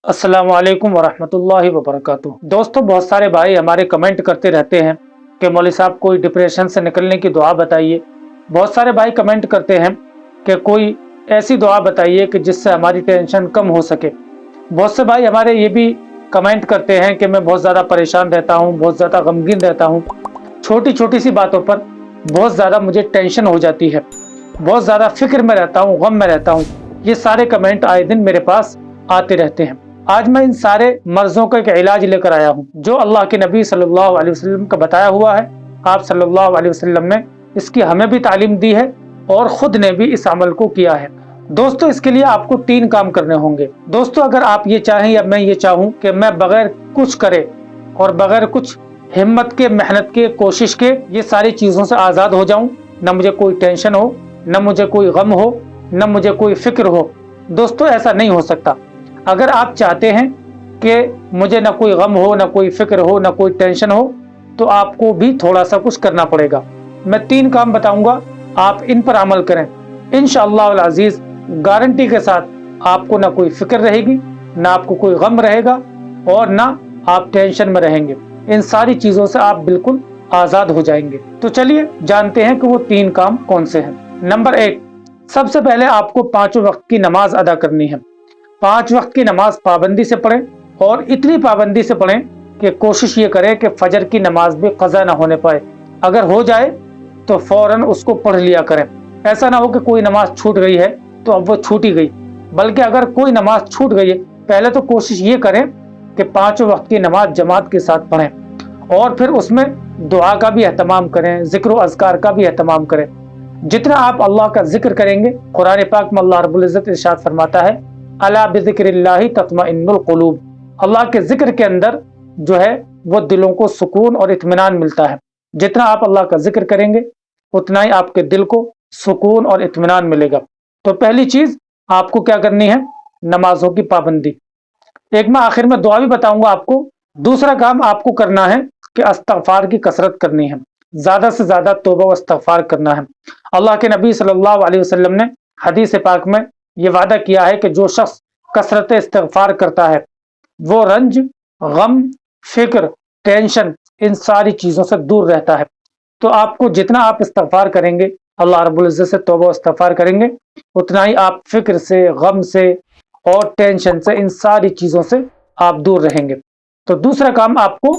अस्सलाम वालेकुम वरहमतुल्लाहि वबरकातुहू। दोस्तों, बहुत सारे भाई हमारे कमेंट करते रहते हैं कि मौलवी साहब कोई डिप्रेशन से निकलने की दुआ बताइए। बहुत सारे भाई कमेंट करते हैं कि कोई ऐसी दुआ बताइए कि जिससे हमारी टेंशन कम हो सके। बहुत से भाई हमारे ये भी कमेंट करते हैं कि मैं बहुत ज़्यादा परेशान रहता हूँ, बहुत ज़्यादा गमगीन रहता हूँ, छोटी छोटी सी बातों पर बहुत ज़्यादा मुझे टेंशन हो जाती है, बहुत ज़्यादा फिक्र में रहता हूँ, गम में रहता हूँ। ये सारे कमेंट आए दिन मेरे पास आते रहते हैं। आज मैं इन सारे मर्जों का एक इलाज लेकर आया हूँ जो अल्लाह के नबी सल्लल्लाहु अलैहि वसल्लम का बताया हुआ है। आप सल्लल्लाहु अलैहि वसल्लम ने इसकी हमें भी तालीम दी है और खुद ने भी इस अमल को किया है। दोस्तों, इसके लिए आपको 3 काम करने होंगे। दोस्तों, अगर आप ये चाहें या मैं ये चाहूँ कि मैं बगैर कुछ करे और बगैर कुछ हिम्मत के, मेहनत के, कोशिश के ये सारी चीज़ों से आज़ाद हो जाऊँ, न मुझे कोई टेंशन हो, न मुझे कोई गम हो, न मुझे कोई फिक्र हो, दोस्तों ऐसा नहीं हो सकता। अगर आप चाहते हैं कि मुझे न कोई गम हो, न कोई फिक्र हो, न कोई टेंशन हो, तो आपको भी थोड़ा सा कुछ करना पड़ेगा। मैं 3 काम बताऊंगा, आप इन पर अमल करें। इंशाअल्लाह अल अजीज गारंटी के साथ आपको न कोई फिक्र रहेगी, न आपको कोई गम रहेगा और न आप टेंशन में रहेंगे। इन सारी चीज़ों से आप बिल्कुल आज़ाद हो जाएंगे। तो चलिए जानते हैं कि वो 3 काम कौन से हैं। नंबर 1, सबसे पहले आपको 5 वक्त की नमाज अदा करनी है। 5 वक्त की नमाज पाबंदी से पढ़ें और इतनी पाबंदी से पढ़ें कि कोशिश ये करें कि फजर की नमाज भी कज़ा ना होने पाए। अगर हो जाए तो फौरन उसको पढ़ लिया करें। ऐसा ना हो कि कोई नमाज छूट गई है तो अब वो छूट ही गई, बल्कि अगर कोई नमाज छूट गई है पहले तो कोशिश ये करें कि 5 वक्त की नमाज जमात के साथ पढ़ें और फिर उसमें दुआ का भी एहतमाम करें, जिक्र व अज़कार का भी एहतमाम करें। जितना आप अल्लाह का जिक्र करेंगे, कुरान पाक में अल्लाह रब्बुल इज़्ज़त इरशाद फरमाता है, अला बिज़िक्रिल्लाहि तत्मइन्नुल क़ुलूब। अल्लाह के जिक्र के अंदर जो है वो दिलों को सुकून और इत्मीनान मिलता है। जितना आप अल्लाह का जिक्र करेंगे उतना ही आपके दिल को सुकून और इत्मीनान मिलेगा। तो पहली चीज आपको क्या करनी है, नमाजों की पाबंदी। एक मैं आखिर में दुआ भी बताऊंगा आपको। दूसरा काम आपको करना है कि इस्तिग़फ़ार की कसरत करनी है, ज्यादा से ज्यादा तौबा व इस्तिग़फ़ार करना है। अल्लाह के नबी सल्लल्लाहु अलैहि वसल्लम ने हदीस पाक में ये वादा किया है कि जो शख्स कसरत इस्तिग़फ़ार करता है वो रंज, गम, फिक्र, टेंशन इन सारी चीज़ों से दूर रहता है। तो आपको जितना आप इस्तिग़फ़ार करेंगे, अल्लाह रब्बुल इज़्ज़त से तौबा इस्तिग़फ़ार करेंगे, उतना ही आप फिक्र से, गम से और टेंशन से, इन सारी चीज़ों से आप दूर रहेंगे। तो दूसरा काम आपको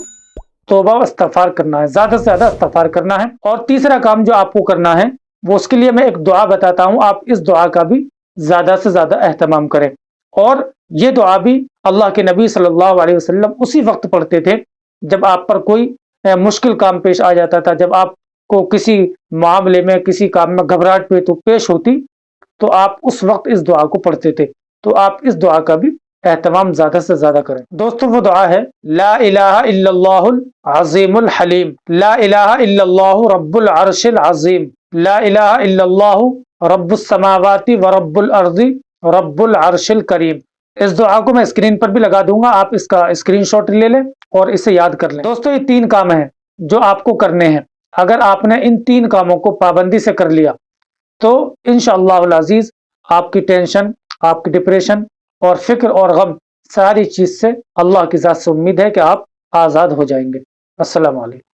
तौबा व इस्तिग़फ़ार करना है, ज़्यादा से ज़्यादा इस्तिग़फ़ार करना है। और तीसरा काम जो आपको करना है वो, उसके लिए मैं एक दुआ बताता हूँ, आप इस दुआ का भी ज़्यादा से ज़्यादा एहतमाम करें। और ये दुआ भी अल्लाह के नबी सल्लल्लाहु अलैहि वसल्लम उसी वक्त पढ़ते थे जब आप पर कोई मुश्किल काम पेश आ जाता था, जब आपको किसी मामले में, किसी काम में घबराहट पेश होती तो आप उस वक्त इस दुआ को पढ़ते थे। तो आप इस दुआ का भी एहतमाम ज़्यादा से ज़्यादा करें। दोस्तों, वो दुआ है, ला इलाहा इल्लल्लाहुल अज़ीमुल हलीम, ला इलाहा इल्लल्लाहु रब्बुल अर्शिल अज़ीम, ला इलाहा इल्लल्लाहु रब्बुस समावाति व रब्बुल अर्ज़ि रब्बुल अर्शिल करीम। इस दुआ को मैं स्क्रीन पर भी लगा दूंगा, आप इसका स्क्रीनशॉट ले लें और इसे याद कर लें। दोस्तों, ये 3 काम हैं जो आपको करने हैं। अगर आपने इन 3 कामों को पाबंदी से कर लिया तो इंशाअल्लाह अल अज़ीज आपकी टेंशन, आपकी डिप्रेशन और फिक्र और गम सारी चीज से अल्लाह की ज़ात से उम्मीद है कि आप आज़ाद हो जाएंगे। अस्सलाम वालेकुम।